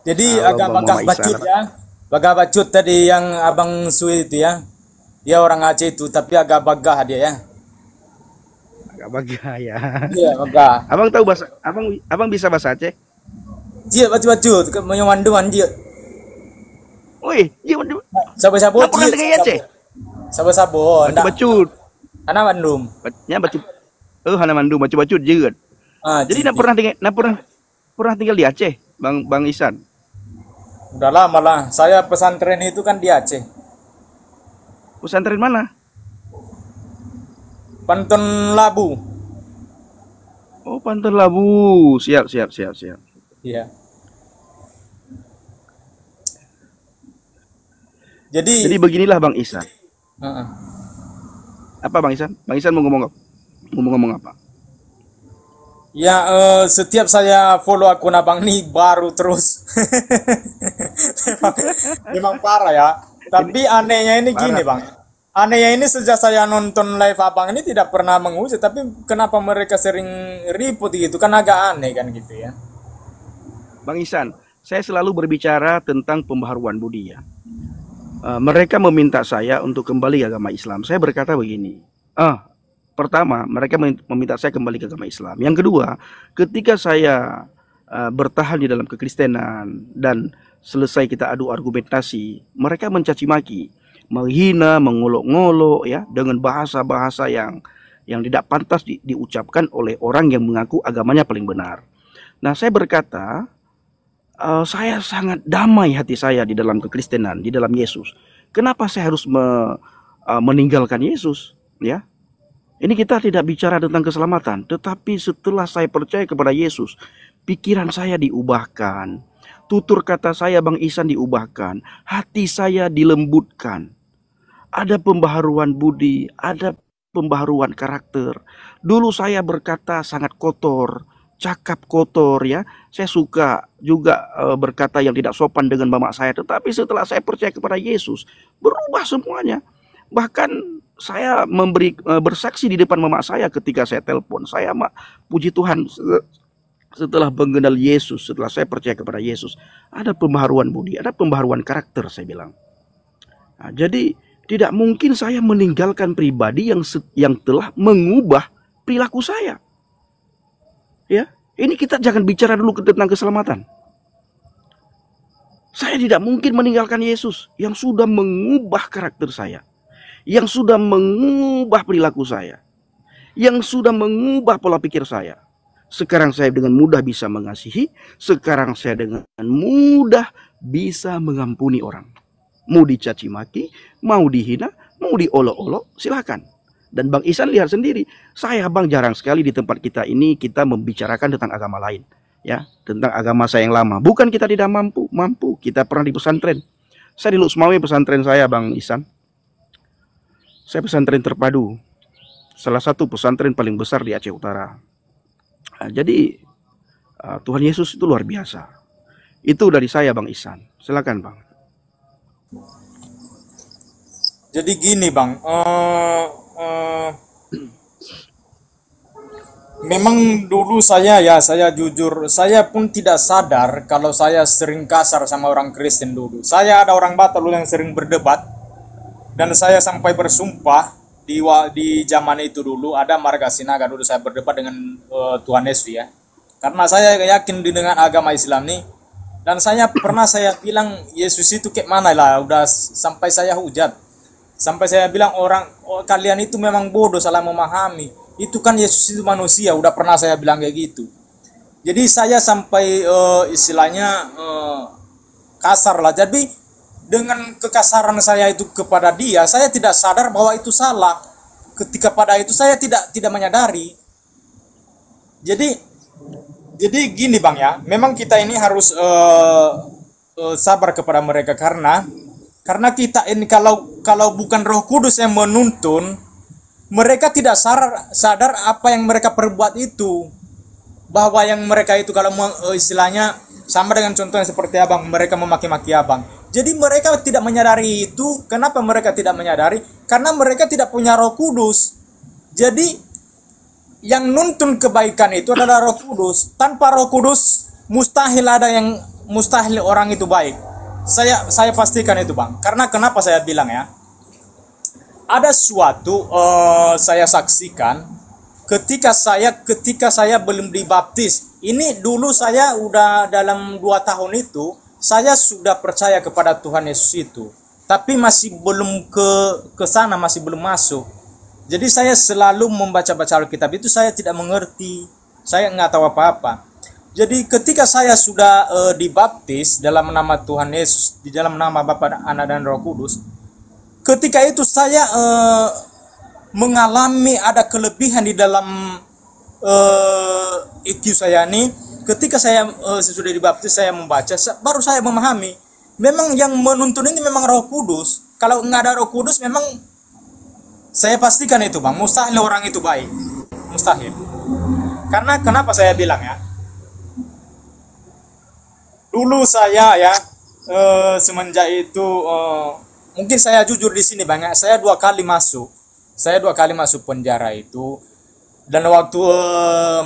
Jadi Halo agak Bang bagah Mama Ihsan. bacut ya. Bagah bacut tadi yang Abang Sui itu ya. Dia orang Aceh itu, tapi agak bagah dia ya. Agak bahagia ya. Iya, bagah. Abang tahu bahasa Abang bisa bahasa Aceh? Jia bacut-bacut, menyewanduan jia. Woi, dia udah Sabo-sabo nggak pernah jia, dengar sabo. Aceh. Sabo-sabo, ndak. Bacut-bacut. Anak Bandung. Nya bacut. Hana mandu bacut-bacut jeut. Ah, Jadi nggak jia. pernah dengar, nggak pernah tinggal di Aceh, Bang Ihsan. Udah lama lah. Saya pesantren itu kan di Aceh. Pesantren mana? Pantun Labu. Oh, Pantai Labu. Siap, siap, siap, siap. Iya. Jadi Jadi, beginilah Bang Ihsan. heeh. Apa Bang Ihsan? Bang Ihsan mau ngomong apa? Ya, setiap saya follow akun abang nih baru terus. memang, memang parah ya. Ini Tapi anehnya ini gini parah. bang. Anehnya ini sejak saya nonton live abang ini tidak pernah menghujat. Tapi kenapa mereka sering ribut gitu? Kan agak aneh kan gitu ya. Bang Ihsan, saya selalu berbicara tentang pembaharuan budi ya. Mereka meminta saya untuk kembali ke agama Islam. Saya berkata begini. Pertama, mereka meminta saya kembali ke agama Islam. Yang kedua, ketika saya bertahan di dalam kekristenan dan selesai kita adu argumentasi, mereka mencaci maki, menghina, mengolok-ngolok ya dengan bahasa-bahasa yang tidak pantas diucapkan oleh orang yang mengaku agamanya paling benar. Nah, saya berkata, saya sangat damai hati saya di dalam kekristenan, di dalam Yesus. Kenapa saya harus meninggalkan Yesus? Ya, ini kita tidak bicara tentang keselamatan, tetapi setelah saya percaya kepada Yesus, pikiran saya diubahkan, tutur kata saya Bang Ihsan diubahkan, hati saya dilembutkan. Ada pembaharuan budi, ada pembaharuan karakter. Dulu saya berkata sangat kotor, cakap kotor ya. Saya suka juga berkata yang tidak sopan dengan mama saya, tetapi setelah saya percaya kepada Yesus, berubah semuanya. Bahkan saya bersaksi di depan mama saya ketika saya telepon. Saya puji Tuhan setelah mengenal Yesus, setelah saya percaya kepada Yesus, ada pembaharuan budi, ada pembaharuan karakter saya bilang. Nah, jadi tidak mungkin saya meninggalkan pribadi yang telah mengubah perilaku saya. Ya, ini kita jangan bicara dulu tentang keselamatan. Saya tidak mungkin meninggalkan Yesus yang sudah mengubah karakter saya, yang sudah mengubah perilaku saya, yang sudah mengubah pola pikir saya. Sekarang saya dengan mudah bisa mengasihi, sekarang saya dengan mudah bisa mengampuni orang. Mau dicaci maki, mau dihina, mau diolok-olok, silakan. Dan Bang Ihsan lihat sendiri, saya Bang jarang sekali di tempat kita ini kita membicarakan tentang agama lain, ya, tentang agama saya yang lama. Bukan kita tidak mampu, kita pernah di pesantren. Saya di Luxmawe pesantren saya Bang Ihsan. Saya pesantren terpadu, salah satu pesantren paling besar di Aceh Utara. Nah, jadi Tuhan Yesus itu luar biasa. Itu dari saya Bang Ihsan. Silakan Bang. Jadi gini bang. Memang dulu saya jujur, saya pun tidak sadar kalau saya sering kasar sama orang Kristen dulu. Saya ada orang Batak dulu yang sering berdebat. Dan saya sampai bersumpah di zaman itu dulu ada marga Sinaga dulu saya berdebat dengan Tuhan Yesus ya. Karena saya yakin dengan agama Islam nih. Dan saya pernah saya bilang Yesus itu kayak mana lah, udah sampai saya hujat. Sampai saya bilang kalian itu memang bodoh salah memahami. Itu kan Yesus itu manusia, udah pernah saya bilang kayak gitu. Jadi saya sampai istilahnya kasar lah. Jadi dengan kekasaran saya itu kepada dia, saya tidak sadar bahwa itu salah. Ketika pada itu saya tidak menyadari. Jadi gini bang ya, memang kita ini harus sabar kepada mereka karena kita ini kalau bukan Roh Kudus yang menuntun, mereka tidak sadar apa yang mereka perbuat itu. Bahwa yang mereka itu kalau istilahnya sama dengan contohnya seperti abang, mereka memaki-maki abang. Jadi mereka tidak menyadari itu. Kenapa mereka tidak menyadari? Karena mereka tidak punya Roh Kudus. Jadi yang nuntun kebaikan itu adalah Roh Kudus. Tanpa Roh Kudus mustahil ada yang mustahil orang itu baik. Saya pastikan itu, Bang. Karena kenapa saya bilang ya? Ada suatu saya saksikan ketika saya belum dibaptis. Ini dulu saya udah dalam 2 tahun itu saya sudah percaya kepada Tuhan Yesus itu. Tapi masih belum ke sana, masih belum masuk. Jadi saya selalu membaca-baca Alkitab itu saya tidak mengerti. Saya nggak tahu apa-apa. Jadi ketika saya sudah dibaptis dalam nama Tuhan Yesus, di dalam nama Bapa, Anak dan Roh Kudus, ketika itu saya mengalami ada kelebihan di dalam IQ saya ini. Ketika saya sesudah dibaptis, saya membaca, baru saya memahami. Memang yang menuntun ini memang Roh Kudus. Kalau nggak ada Roh Kudus, memang saya pastikan itu, Bang, mustahil orang itu baik. Mustahil. Karena kenapa saya bilang ya? Dulu saya ya semenjak itu mungkin saya jujur di sini, Bang. Saya 2 kali masuk. Saya 2 kali masuk penjara itu. Dan waktu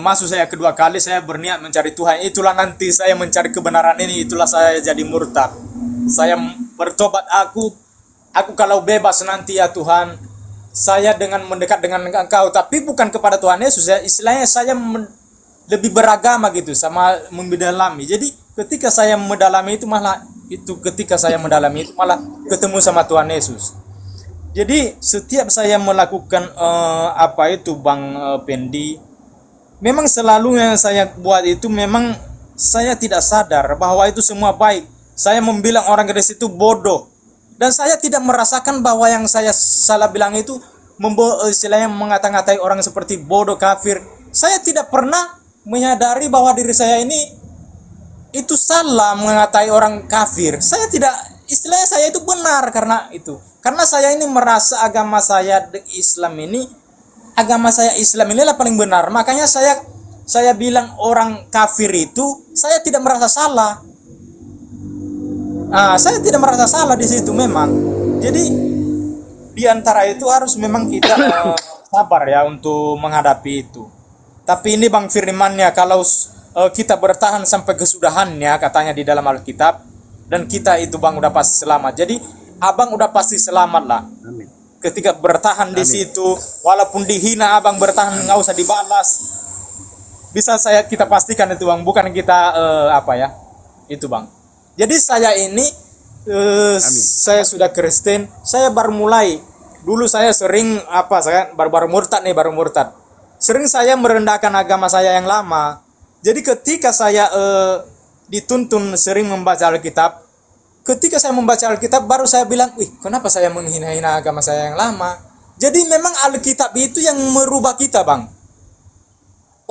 masuk saya kedua kali, saya berniat mencari Tuhan. Itulah nanti saya mencari kebenaran ini. Itulah saya jadi murtad. Saya bertobat. Aku kalau bebas nanti ya Tuhan, saya dengan mendekat dengan Engkau. Tapi bukan kepada Tuhan Yesus ya. Istilahnya saya lebih beragama gitu, sama mendalami. Jadi ketika saya mendalami itu malah ketemu sama Tuhan Yesus. Jadi setiap saya melakukan apa itu, Bang Pendi, memang selalu yang saya buat itu memang saya tidak sadar bahwa itu semua baik. Saya membilang orang Kristen itu bodoh, dan saya tidak merasakan bahwa yang saya salah bilang itu istilahnya mengata-ngatai orang seperti bodoh, kafir. Saya tidak pernah menyadari bahwa diri saya ini itu salah mengatai orang kafir. Saya tidak, istilahnya saya itu benar karena itu. Karena saya ini merasa agama saya Islam inilah paling benar. Makanya saya bilang orang kafir itu saya tidak merasa salah. Saya tidak merasa salah di situ memang. Jadi di antara itu harus memang kita sabar ya untuk menghadapi itu. Tapi ini Bang firman-Nya, kalau kita bertahan sampai kesudahannya katanya di dalam Alkitab, dan kita itu Bang udah pasti selamat. Jadi Abang udah pasti selamat lah. Amin. Ketika bertahan di situ, walaupun dihina Abang bertahan, nggak usah dibalas. Bisa kita pastikan itu Bang, bukan kita apa ya, itu Bang. Jadi saya ini saya sudah Kristen, saya baru mulai. Dulu saya sering saya baru murtad. Sering saya merendahkan agama saya yang lama. Jadi ketika saya dituntun sering membaca Alkitab, ketika saya membaca Alkitab baru saya bilang, kenapa saya menghina-hina agama saya yang lama? Jadi memang Alkitab itu yang merubah kita, Bang.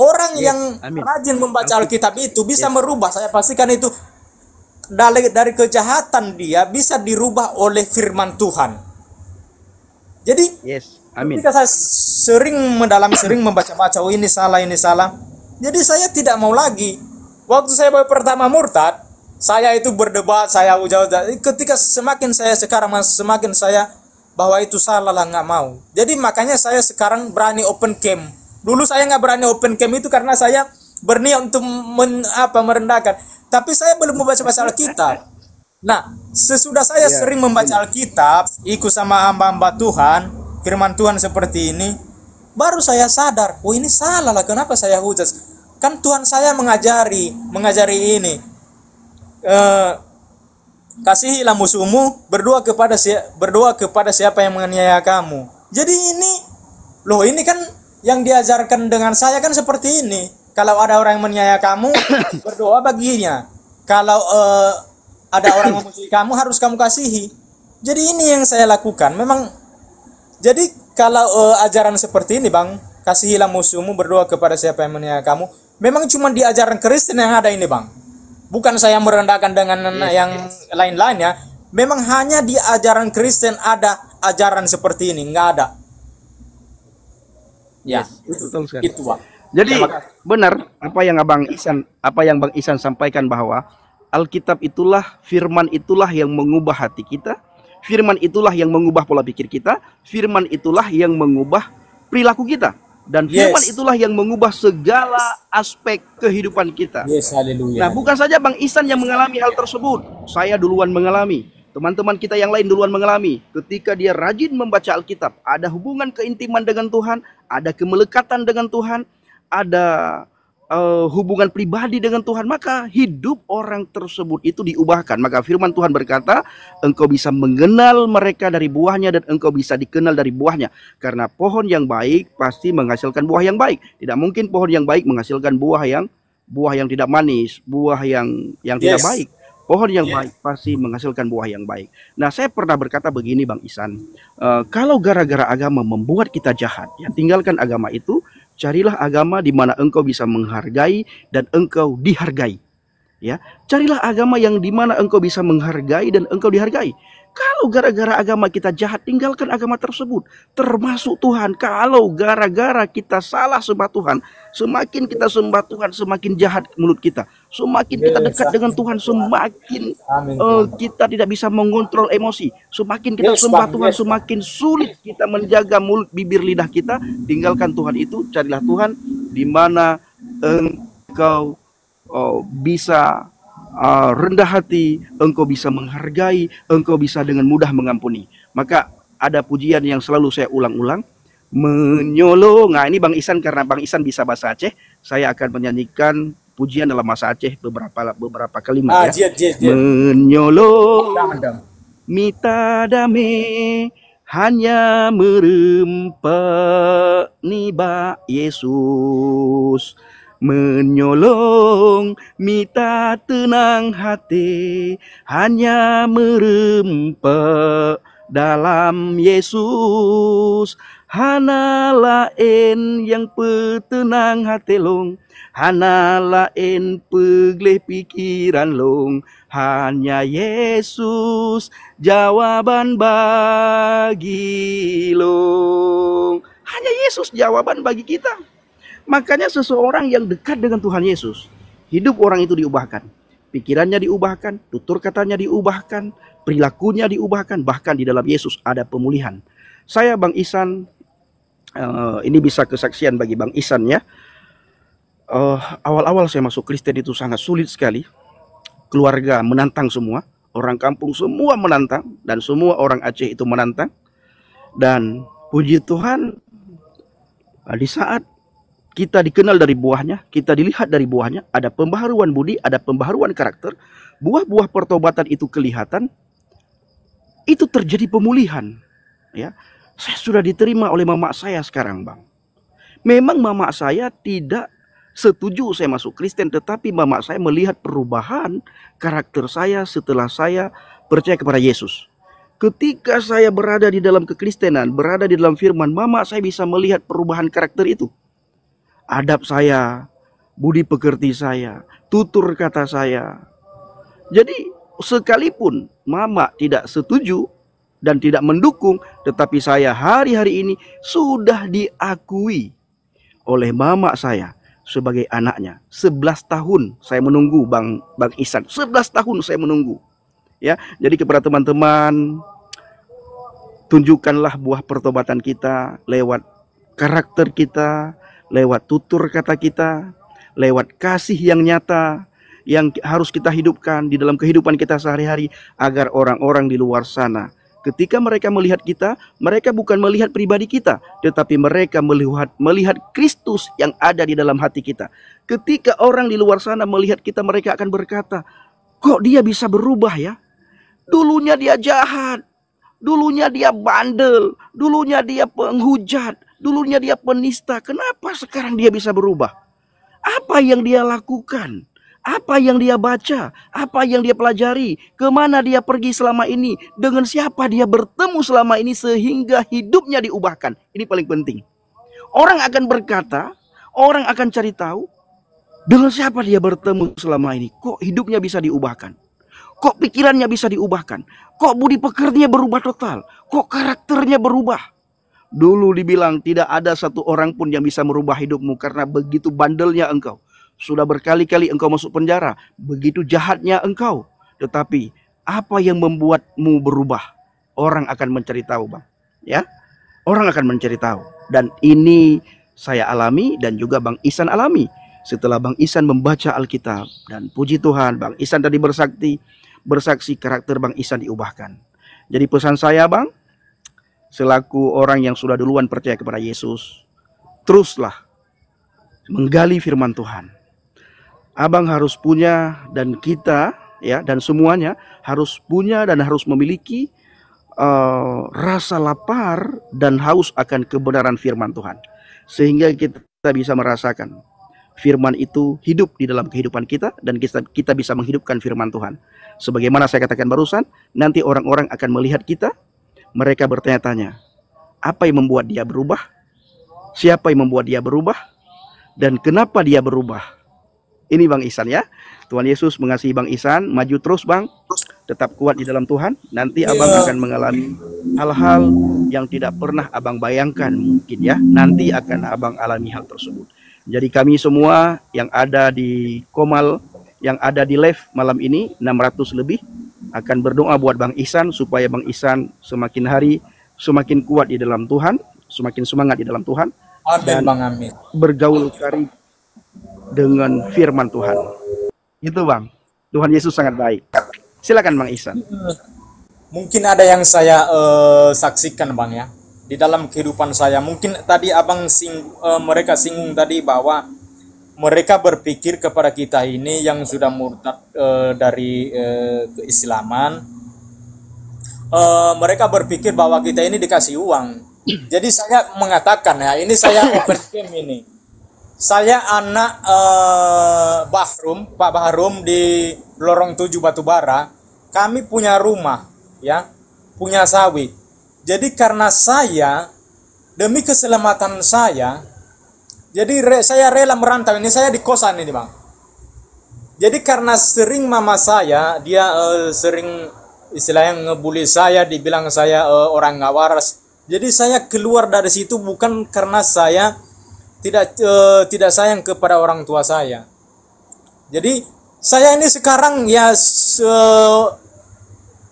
Orang yang rajin membaca Alkitab itu bisa merubah. Saya pastikan itu dari kejahatan dia bisa dirubah oleh firman Tuhan. Jadi ketika saya sering membaca-baca, ini salah. Jadi saya tidak mau lagi. Waktu saya pertama murtad, saya itu berdebat, saya ujar-ujar. Ketika semakin saya bahwa itu salah lah, nggak mau. Jadi makanya saya sekarang berani open camp. Dulu saya nggak berani open camp itu karena saya berniat untuk merendahkan. Tapi saya belum membaca Alkitab. Nah, sesudah saya sering membaca Alkitab, ikut sama hamba-hamba Tuhan, firman Tuhan seperti ini, baru saya sadar, ini salah lah, kenapa saya hujat? Kan Tuhan saya mengajari ini. Kasihilah musuhmu, berdoa kepada siapa yang menganiaya kamu. Jadi ini kan yang diajarkan dengan saya kan seperti ini. Kalau ada orang yang menganiaya kamu, berdoa baginya. Kalau ada orang yang memusuhi kamu, harus kamu kasihi. Jadi ini yang saya lakukan. Memang, jadi kalau ajaran seperti ini, Bang, kasihilah musuhmu, berdoa kepada siapa yang menganiaya kamu, memang cuma di ajaran Kristen yang ada ini, Bang. Bukan saya merendahkan dengan yang lain-lainnya. Memang hanya di ajaran Kristen ada ajaran seperti ini, nggak ada. Ya, itu Bang. Jadi benar apa yang Bang Ihsan sampaikan, bahwa Alkitab itulah, firman itulah yang mengubah hati kita, firman itulah yang mengubah pola pikir kita, firman itulah yang mengubah perilaku kita. Dan firman Yes. itulah yang mengubah segala aspek kehidupan kita. Yes, haleluya. Nah, bukan saja Bang Isan yang mengalami hal tersebut. Saya duluan mengalami. Teman-teman kita yang lain duluan mengalami. Ketika dia rajin membaca Alkitab, ada hubungan keintiman dengan Tuhan, ada kemelekatan dengan Tuhan, ada hubungan pribadi dengan Tuhan, maka hidup orang tersebut itu diubahkan. Maka firman Tuhan berkata, engkau bisa mengenal mereka dari buahnya dan engkau bisa dikenal dari buahnya. Karena pohon yang baik pasti menghasilkan buah yang baik. Tidak mungkin pohon yang baik menghasilkan buah yang tidak manis, buah yang tidak Yes. baik. Pohon yang baik pasti menghasilkan buah yang baik. Nah, saya pernah berkata begini, Bang Isan, kalau gara-gara agama membuat kita jahat, ya tinggalkan agama itu. Carilah agama di mana engkau bisa menghargai dan engkau dihargai. Ya, carilah agama yang di mana engkau bisa menghargai dan engkau dihargai. Kalau gara-gara agama kita jahat, tinggalkan agama tersebut. Termasuk Tuhan. Kalau gara-gara kita salah sembah Tuhan, semakin kita sembah Tuhan, semakin jahat mulut kita. Semakin kita dekat dengan Tuhan, semakin Amin, Tuhan. kita tidak bisa mengontrol emosi. Semakin kita Yes, sembah Bang. Tuhan, Yes, semakin sulit kita menjaga mulut, bibir, lidah kita. Tinggalkan Tuhan itu, carilah Tuhan di mana engkau bisa rendah hati, engkau bisa menghargai, engkau bisa dengan mudah mengampuni. Maka ada pujian yang selalu saya ulang-ulang, menyolong. Nah, ini Bang Isan, karena Bang Isan bisa bahasa Aceh, saya akan menyanyikan pujian dalam bahasa Aceh beberapa kalimat ya. Jiat. Menyolong Dam. mita dame hanya merempak niba Yesus. Menyolong mita tenang hati hanya merempak dalam Yesus. Hana lain yang petenang hati long, hana lain pegleh pikiran long, hanya Yesus jawaban bagi long. Hanya Yesus jawaban bagi kita. Makanya seseorang yang dekat dengan Tuhan Yesus, hidup orang itu diubahkan. Pikirannya diubahkan, tutur katanya diubahkan, perilakunya diubahkan, bahkan di dalam Yesus ada pemulihan. Saya Bang Isan, ini bisa kesaksian bagi Bang Isan ya. Awal-awal saya masuk Kristen itu sangat sulit sekali. Keluarga menantang semua, orang kampung semua menantang, dan semua orang Aceh itu menantang. Dan puji Tuhan, di saat kita dikenal dari buahnya, kita dilihat dari buahnya, ada pembaharuan budi, ada pembaharuan karakter, buah-buah pertobatan itu kelihatan, itu terjadi pemulihan. Ya, saya sudah diterima oleh mama saya sekarang, Bang. Memang mama saya tidak setuju saya masuk Kristen, tetapi mama saya melihat perubahan karakter saya setelah saya percaya kepada Yesus. Ketika saya berada di dalam kekristenan, berada di dalam firman, mama saya bisa melihat perubahan karakter itu. Adab saya, budi pekerti saya, tutur kata saya. Jadi sekalipun mama tidak setuju dan tidak mendukung, tetapi saya hari-hari ini sudah diakui oleh mama saya sebagai anaknya. 11 tahun saya menunggu Bang Isan. 11 tahun saya menunggu. Ya, jadi kepada teman-teman, tunjukkanlah buah pertobatan kita lewat karakter kita, lewat tutur kata kita, lewat kasih yang nyata yang harus kita hidupkan di dalam kehidupan kita sehari-hari, agar orang-orang di luar sana ketika mereka melihat kita, mereka bukan melihat pribadi kita, tetapi mereka melihat Kristus yang ada di dalam hati kita. Ketika orang di luar sana melihat kita, mereka akan berkata, kok dia bisa berubah ya? Dulunya dia jahat, dulunya dia bandel, dulunya dia penghujat, dulunya dia penista. Kenapa sekarang dia bisa berubah? Apa yang dia lakukan? Apa yang dia baca? Apa yang dia pelajari? Kemana dia pergi selama ini? Dengan siapa dia bertemu selama ini sehingga hidupnya diubahkan? Ini paling penting. Orang akan berkata, orang akan cari tahu, dengan siapa dia bertemu selama ini? Kok hidupnya bisa diubahkan? Kok pikirannya bisa diubahkan? Kok budi pekertinya berubah total? Kok karakternya berubah? Dulu dibilang tidak ada satu orang pun yang bisa merubah hidupmu karena begitu bandelnya engkau. Sudah berkali-kali engkau masuk penjara, begitu jahatnya engkau. Tetapi apa yang membuatmu berubah? Orang akan mencari tahu, Bang. Ya, orang akan mencari tahu. Dan ini saya alami dan juga Bang Ihsan alami. Setelah Bang Ihsan membaca Alkitab, dan puji Tuhan Bang Ihsan tadi bersaksi karakter Bang Ihsan diubahkan. Jadi pesan saya Bang, selaku orang yang sudah duluan percaya kepada Yesus, teruslah menggali firman Tuhan. Abang harus punya, dan kita ya, dan semuanya harus punya dan harus memiliki rasa lapar dan haus akan kebenaran firman Tuhan, sehingga kita bisa merasakan firman itu hidup di dalam kehidupan kita, dan kita bisa menghidupkan firman Tuhan. Sebagaimana saya katakan barusan, nanti orang-orang akan melihat kita, mereka bertanya-tanya, apa yang membuat dia berubah? Siapa yang membuat dia berubah? Dan kenapa dia berubah? Ini Bang Ihsan ya. Tuhan Yesus mengasihi Bang Ihsan, maju terus Bang, tetap kuat di dalam Tuhan. Nanti Abang akan mengalami hal-hal yang tidak pernah Abang bayangkan mungkin ya. Nanti akan Abang alami hal tersebut. Jadi kami semua yang ada di Komal, yang ada di live malam ini, 600 lebih, akan berdoa buat Bang Ihsan supaya Bang Ihsan semakin hari semakin kuat di dalam Tuhan, semakin semangat di dalam Tuhan. Amin dan Bang, amin. Bergaul karib dengan firman Tuhan. Itu Bang. Tuhan Yesus sangat baik. Silakan Bang Ihsan. Mungkin ada yang saya saksikan Bang ya, di dalam kehidupan saya. Mungkin tadi Abang mereka singgung tadi bahwa mereka berpikir kepada kita ini yang sudah murtad dari keislaman. Mereka berpikir bahwa kita ini dikasih uang. Jadi saya mengatakan ya, ini saya open game ini. Saya anak Pak Bahrum di Lorong 7 Batubara. Kami punya rumah, ya, punya sawit. Jadi karena saya, demi keselamatan saya, jadi saya rela merantau. Ini saya di kosan ini Bang. Jadi karena sering mama saya, dia sering istilahnya ngebully saya, dibilang saya orang nggak waras. Jadi saya keluar dari situ bukan karena saya tidak sayang kepada orang tua saya. Jadi saya ini sekarang ya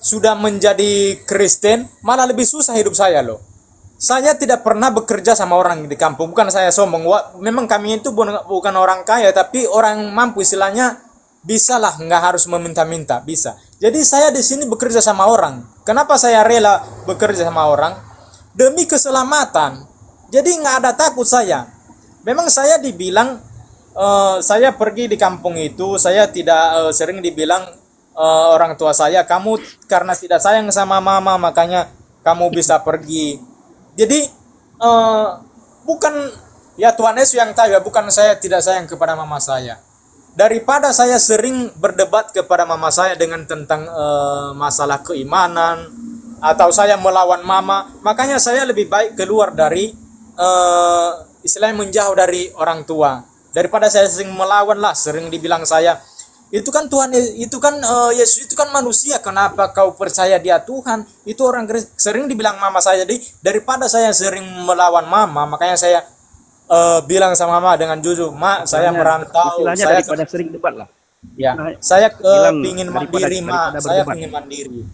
sudah menjadi Kristen, malah lebih susah hidup saya loh. Saya tidak pernah bekerja sama orang di kampung, bukan saya sombong. Memang kami itu bukan orang kaya, tapi orang mampu istilahnya, bisalah, nggak harus meminta-minta, bisa. Jadi saya di sini bekerja sama orang. Kenapa saya rela bekerja sama orang? Demi keselamatan. Jadi nggak ada takut saya. Memang saya dibilang, saya pergi di kampung itu, saya tidak sering dibilang orang tua saya, kamu karena tidak sayang sama mama, makanya kamu bisa pergi. Jadi, bukan, ya Tuhan Yesus yang tahu ya, bukan saya tidak sayang kepada mama saya. Daripada saya sering berdebat kepada mama saya dengan tentang masalah keimanan, atau saya melawan mama, makanya saya lebih baik keluar dari istilahnya menjauh dari orang tua, daripada saya sering melawan lah. Sering dibilang saya, itu kan Tuhan, itu kan Yesus itu kan manusia, kenapa kau percaya dia Tuhan? Itu orang sering dibilang mama saya. Jadi daripada saya sering melawan mama, makanya saya bilang sama mama dengan jujur, Ma, saya merantau. Saya daripada sering debat lah. Ya, saya ingin mandiri, Ma. Saya ingin mandiri.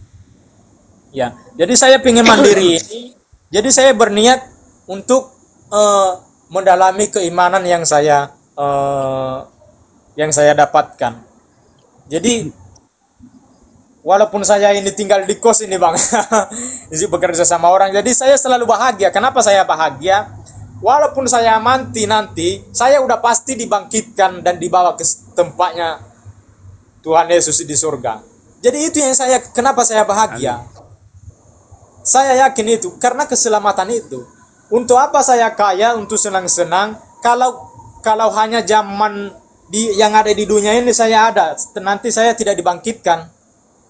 Ya, jadi saya ingin mandiri ini. Jadi saya berniat untuk mendalami keimanan yang saya dapatkan. Jadi walaupun saya ini tinggal di kos ini Bang, jadi bekerja sama orang, jadi saya selalu bahagia. Kenapa saya bahagia? Walaupun saya mati nanti, saya udah pasti dibangkitkan dan dibawa ke tempatnya Tuhan Yesus di surga. Jadi itu yang kenapa saya bahagia. Saya yakin itu karena keselamatan itu. Untuk apa saya kaya, untuk senang-senang, kalau hanya zaman yang ada di dunia ini saya ada, nanti saya tidak dibangkitkan.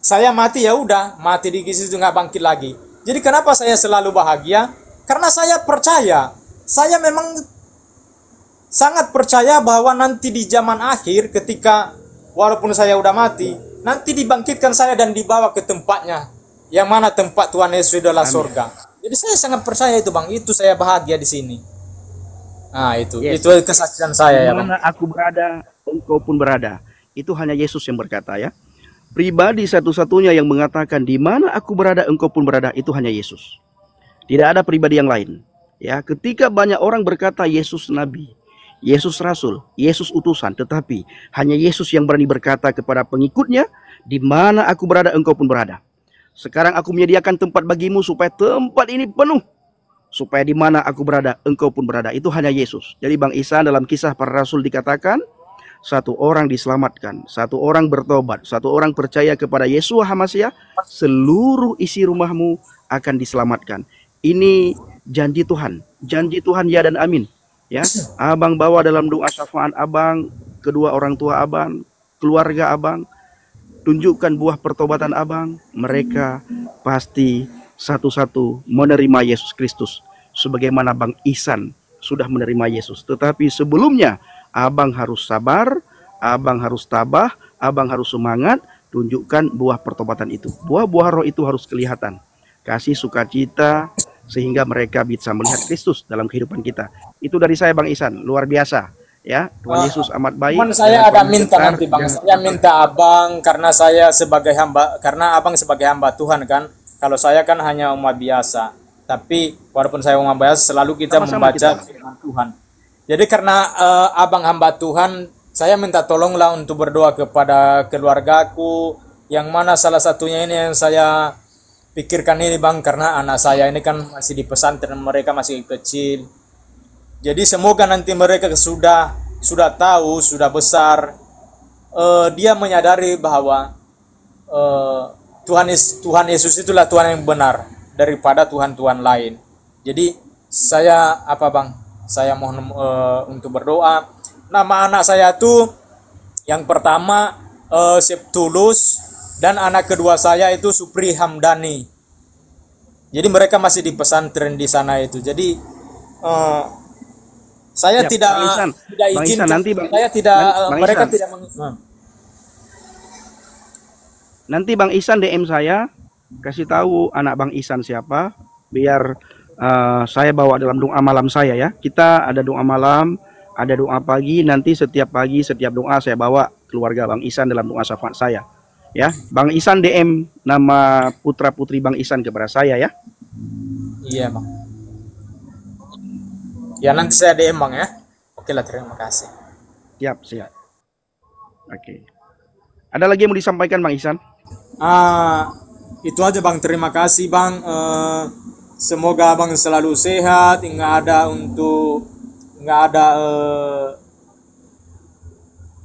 Saya mati ya udah, mati di situ nggak bangkit lagi. Jadi kenapa saya selalu bahagia? Karena saya percaya, saya memang sangat percaya bahwa nanti di zaman akhir, ketika walaupun saya udah mati, nanti dibangkitkan saya dan dibawa ke tempatnya, yang mana tempat Tuhan Yesus adalah surga. Jadi saya sangat percaya itu Bang, itu saya bahagia di sini. Nah itu kesaksian saya ya Bang. Mana aku berada, engkau pun berada. Itu hanya Yesus yang berkata ya. Pribadi satu-satunya yang mengatakan di mana aku berada, engkau pun berada, itu hanya Yesus. Tidak ada pribadi yang lain. Ya, ketika banyak orang berkata Yesus nabi, Yesus rasul, Yesus utusan, tetapi hanya Yesus yang berani berkata kepada pengikutnya, di mana aku berada engkau pun berada. Sekarang aku menyediakan tempat bagimu supaya tempat ini penuh. Supaya di mana aku berada engkau pun berada. Itu hanya Yesus. Jadi Bang Ihsan, dalam Kisah Para Rasul dikatakan, satu orang diselamatkan, satu orang bertobat, satu orang percaya kepada Yeshua HaMasyiah, seluruh isi rumahmu akan diselamatkan. Ini janji Tuhan ya dan amin. Ya, abang bawa dalam doa syafaat abang, kedua orang tua abang, keluarga abang, tunjukkan buah pertobatan abang, mereka pasti satu-satu menerima Yesus Kristus sebagaimana Bang Ihsan sudah menerima Yesus. Tetapi sebelumnya abang harus sabar, abang harus tabah, abang harus semangat, tunjukkan buah pertobatan itu. Buah-buah roh itu harus kelihatan. Kasih sukacita sehingga mereka bisa melihat Kristus dalam kehidupan kita. Itu dari saya Bang Ihsan, luar biasa. Ya, Tuhan Yesus amat baik. Cuman saya ada minta nanti Bang, saya minta abang karena saya sebagai hamba, karena abang sebagai hamba Tuhan kan. Kalau saya kan hanya umat biasa. Tapi walaupun saya umat biasa, selalu kita membaca firman Tuhan. Jadi karena abang hamba Tuhan, saya minta tolonglah untuk berdoa kepada keluargaku, yang mana salah satunya ini yang saya pikirkan ini Bang, karena anak saya ini kan masih di pesantren, mereka masih kecil. Jadi semoga nanti mereka sudah tahu, sudah besar, dia menyadari bahwa Tuhan Yesus itulah Tuhan yang benar daripada Tuhan-Tuhan lain. Jadi saya Bang? Saya mohon untuk berdoa. Nama anak saya itu yang pertama Septulus, dan anak kedua saya itu Supri Hamdani. Jadi mereka masih di pesantren di sana itu. Jadi saya tidak izin. Saya tidak, mereka tidak mengizinkan. Nanti Bang Ihsan DM saya, kasih tahu anak Bang Ihsan siapa, biar saya bawa dalam doa malam saya ya. Kita ada doa malam, ada doa pagi. Nanti setiap pagi, setiap doa saya bawa keluarga Bang Ihsan dalam doa syafaat saya. Ya, Bang Ihsan DM nama putra putri Bang Ihsan kepada saya ya. Iya Bang. Ya nanti saya DM Bang ya. Oke lah, terima kasih. Siap. Oke. Ada lagi yang mau disampaikan Bang Ihsan? Itu aja Bang, terima kasih Bang. Semoga Abang selalu sehat, nggak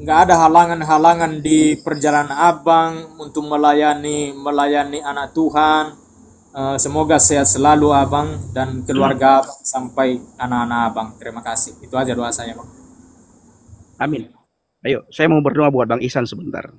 ada halangan-halangan di perjalanan Abang untuk melayani anak Tuhan. Semoga sehat selalu Abang dan keluarga Abang sampai anak-anak Abang. Terima kasih. Itu aja doa saya Bang. Amin. Ayo, saya mau berdoa buat Bang Ihsan sebentar.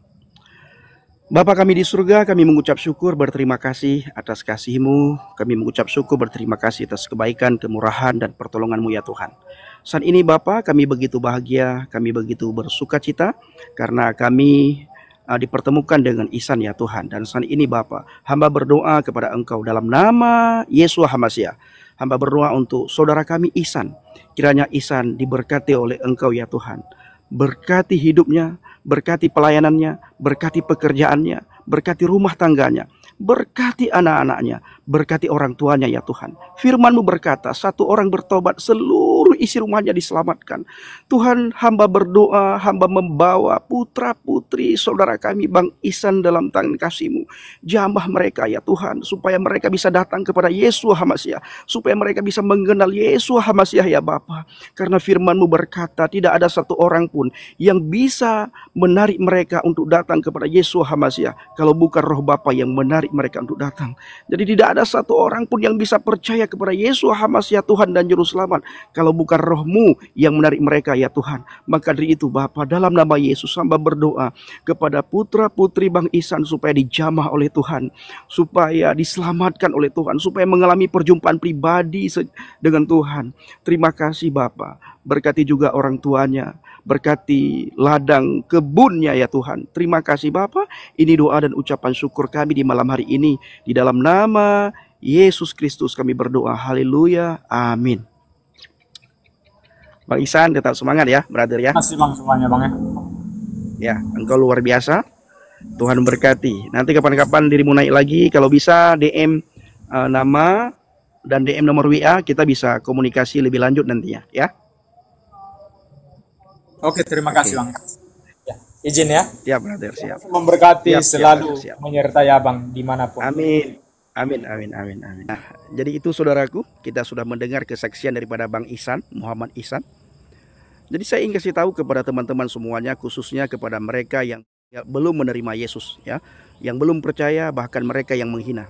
Bapa kami di surga, kami mengucap syukur berterima kasih atas kasih-Mu. Kami mengucap syukur berterima kasih atas kebaikan, kemurahan, dan pertolongan-Mu ya Tuhan. Saat ini Bapa, kami begitu bahagia, kami begitu bersuka cita karena kami dipertemukan dengan Ihsan ya Tuhan. Dan saat ini Bapa, hamba berdoa kepada Engkau dalam nama Yeshua HaMasyiah. Hamba berdoa untuk saudara kami Ihsan. Kiranya Ihsan diberkati oleh Engkau ya Tuhan. Berkati hidupnya, berkati pelayanannya, berkati pekerjaannya, berkati rumah tangganya, berkati anak-anaknya, berkati orang tuanya ya Tuhan. Firman-Mu berkata, satu orang bertobat, seluruh isi rumahnya diselamatkan. Tuhan, hamba berdoa, hamba membawa putra putri saudara kami Bang Ihsan dalam tangan kasih-Mu. Jamah mereka ya Tuhan, supaya mereka bisa datang kepada Yeshua HaMasyiah, supaya mereka bisa mengenal Yeshua HaMasyiah ya Bapa. Karena firman-Mu berkata, tidak ada satu orang pun yang bisa menarik mereka untuk datang kepada Yeshua HaMasyiah kalau bukan roh Bapa yang menarik mereka untuk datang. Jadi tidak ada satu orang pun yang bisa percaya kepada Yeshua HaMasyiah Tuhan dan Juru Selamat kalau bukan roh-Mu yang menarik mereka ya Tuhan. Maka dari itu Bapa, dalam nama Yesus hamba berdoa kepada putra putri Bang Ihsan supaya dijamah oleh Tuhan, supaya diselamatkan oleh Tuhan, supaya mengalami perjumpaan pribadi dengan Tuhan. Terima kasih Bapa. Berkati juga orang tuanya, berkati ladang kebunnya ya Tuhan. Terima kasih Bapa. Ini doa dan ucapan syukur kami di malam hari ini. Di dalam nama Yesus Kristus kami berdoa. Haleluya. Amin. Bang Ihsan tetap semangat ya, brother ya. Terima kasih Bang semuanya Bang ya. Ya, engkau luar biasa. Tuhan memberkati. Nanti kapan-kapan dirimu naik lagi. Kalau bisa DM nama dan DM nomor WA, kita bisa komunikasi lebih lanjut nantinya ya. Oke, terima Oke. kasih Bang. Ya, izin ya. Siap brother, siap. Memberkati Siap, selalu brother, siap. menyertai Abang dimanapun. Amin. Amin, amin, amin, amin. Nah, jadi itu saudaraku, kita sudah mendengar kesaksian daripada Bang Ihsan, Muhammad Ihsan. Jadi saya ingin kasih tahu kepada teman-teman semuanya, khususnya kepada mereka yang belum menerima Yesus, ya, yang belum percaya, bahkan mereka yang menghina.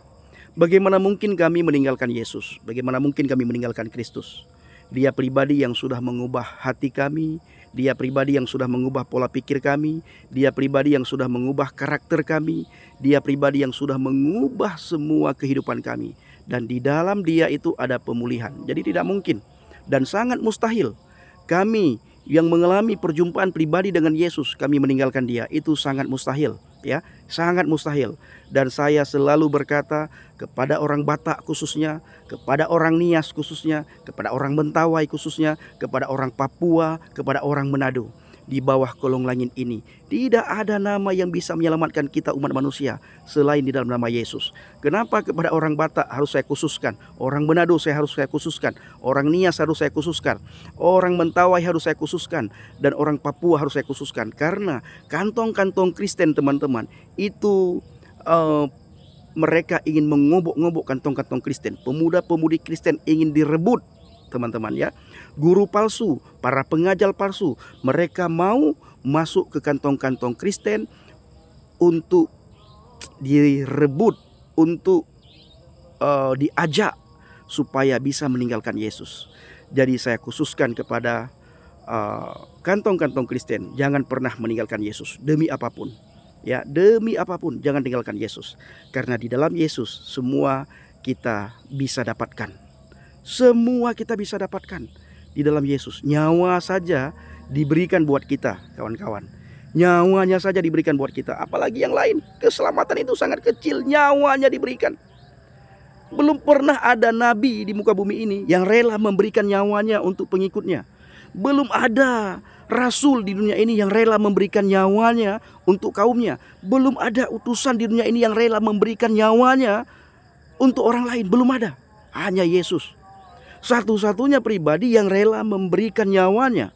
Bagaimana mungkin kami meninggalkan Yesus? Bagaimana mungkin kami meninggalkan Kristus? Dia pribadi yang sudah mengubah hati kami, dia pribadi yang sudah mengubah pola pikir kami, dia pribadi yang sudah mengubah karakter kami, dia pribadi yang sudah mengubah semua kehidupan kami. Dan di dalam dia itu ada pemulihan. Jadi tidak mungkin dan sangat mustahil kami yang mengalami perjumpaan pribadi dengan Yesus, kami meninggalkan dia. Itu sangat mustahil, ya, sangat mustahil. Dan saya selalu berkata kepada orang Batak khususnya, kepada orang Nias khususnya, kepada orang Mentawai khususnya, kepada orang Papua, kepada orang Manado, di bawah kolong langit ini tidak ada nama yang bisa menyelamatkan kita umat manusia selain di dalam nama Yesus. Kenapa kepada orang Batak harus saya khususkan, orang Manado harus saya khususkan, orang Nias harus saya khususkan, orang Mentawai harus saya khususkan, dan orang Papua harus saya khususkan? Karena kantong-kantong Kristen teman-teman itu mereka ingin mengobok-ngobok kantong-kantong Kristen. Pemuda-pemudi Kristen ingin direbut, teman-teman ya. Guru palsu, para pengajar palsu, mereka mau masuk ke kantong-kantong Kristen untuk direbut, untuk diajak supaya bisa meninggalkan Yesus. Jadi saya khususkan kepada kantong-kantong Kristen, jangan pernah meninggalkan Yesus demi apapun. Ya, demi apapun jangan tinggalkan Yesus. Karena di dalam Yesus semua kita bisa dapatkan. Semua kita bisa dapatkan di dalam Yesus. Nyawa saja diberikan buat kita, kawan-kawan. Nyawanya saja diberikan buat kita, apalagi yang lain. Keselamatan itu sangat kecil, nyawanya diberikan. Belum pernah ada nabi di muka bumi ini yang rela memberikan nyawanya untuk pengikutnya. Belum ada rasul di dunia ini yang rela memberikan nyawanya untuk kaumnya. Belum ada utusan di dunia ini yang rela memberikan nyawanya untuk orang lain. Belum ada. Hanya Yesus. Satu-satunya pribadi yang rela memberikan nyawanya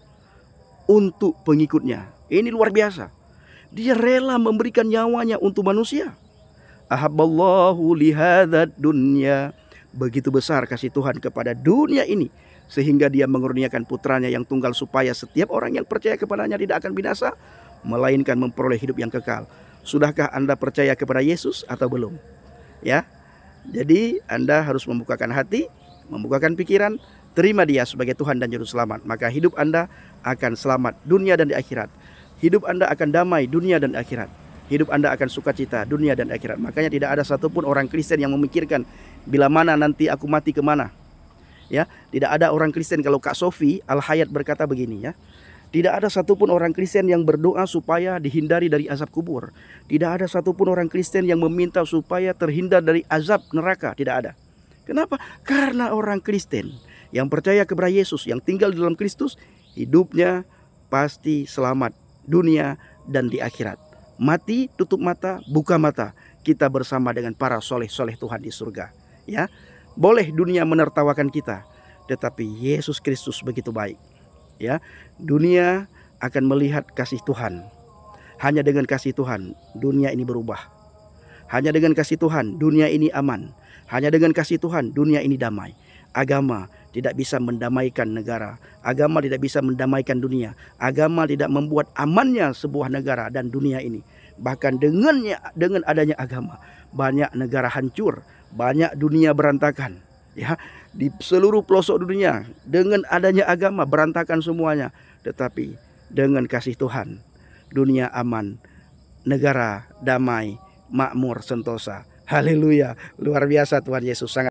untuk pengikutnya. Ini luar biasa. Dia rela memberikan nyawanya untuk manusia. Ahabballahu lihadzat dunya. Begitu besar kasih Tuhan kepada dunia ini, sehingga dia mengurniakan putranya yang tunggal, supaya setiap orang yang percaya kepadanya tidak akan binasa, melainkan memperoleh hidup yang kekal. Sudahkah Anda percaya kepada Yesus atau belum? Ya, jadi Anda harus membukakan hati, membukakan pikiran, terima dia sebagai Tuhan dan Juru Selamat. Maka hidup Anda akan selamat dunia dan di akhirat. Hidup Anda akan damai dunia dan akhirat. Hidup Anda akan sukacita dunia dan akhirat. Makanya tidak ada satupun orang Kristen yang memikirkan bila mana nanti aku mati kemana. Ya, tidak ada orang Kristen. Kalau Kak Sofi Al-Hayat berkata begini ya, tidak ada satupun orang Kristen yang berdoa supaya dihindari dari azab kubur. Tidak ada satupun orang Kristen yang meminta supaya terhindar dari azab neraka. Tidak ada. Kenapa? Karena orang Kristen yang percaya kepada Yesus, yang tinggal di dalam Kristus, hidupnya pasti selamat dunia dan di akhirat. Mati, tutup mata, buka mata, kita bersama dengan para soleh-soleh Tuhan di surga. Ya, boleh dunia menertawakan kita, tetapi Yesus Kristus begitu baik. Ya, dunia akan melihat kasih Tuhan. Hanya dengan kasih Tuhan dunia ini berubah. Hanya dengan kasih Tuhan dunia ini aman. Hanya dengan kasih Tuhan dunia ini damai. Agama tidak bisa mendamaikan negara. Agama tidak bisa mendamaikan dunia. Agama tidak membuat amannya sebuah negara dan dunia ini. Bahkan dengan adanya agama, banyak negara hancur, banyak dunia berantakan. Ya, di seluruh pelosok dunia dengan adanya agama berantakan semuanya. Tetapi dengan kasih Tuhan, dunia aman, negara damai, makmur, sentosa. Haleluya, luar biasa Tuhan Yesus sangat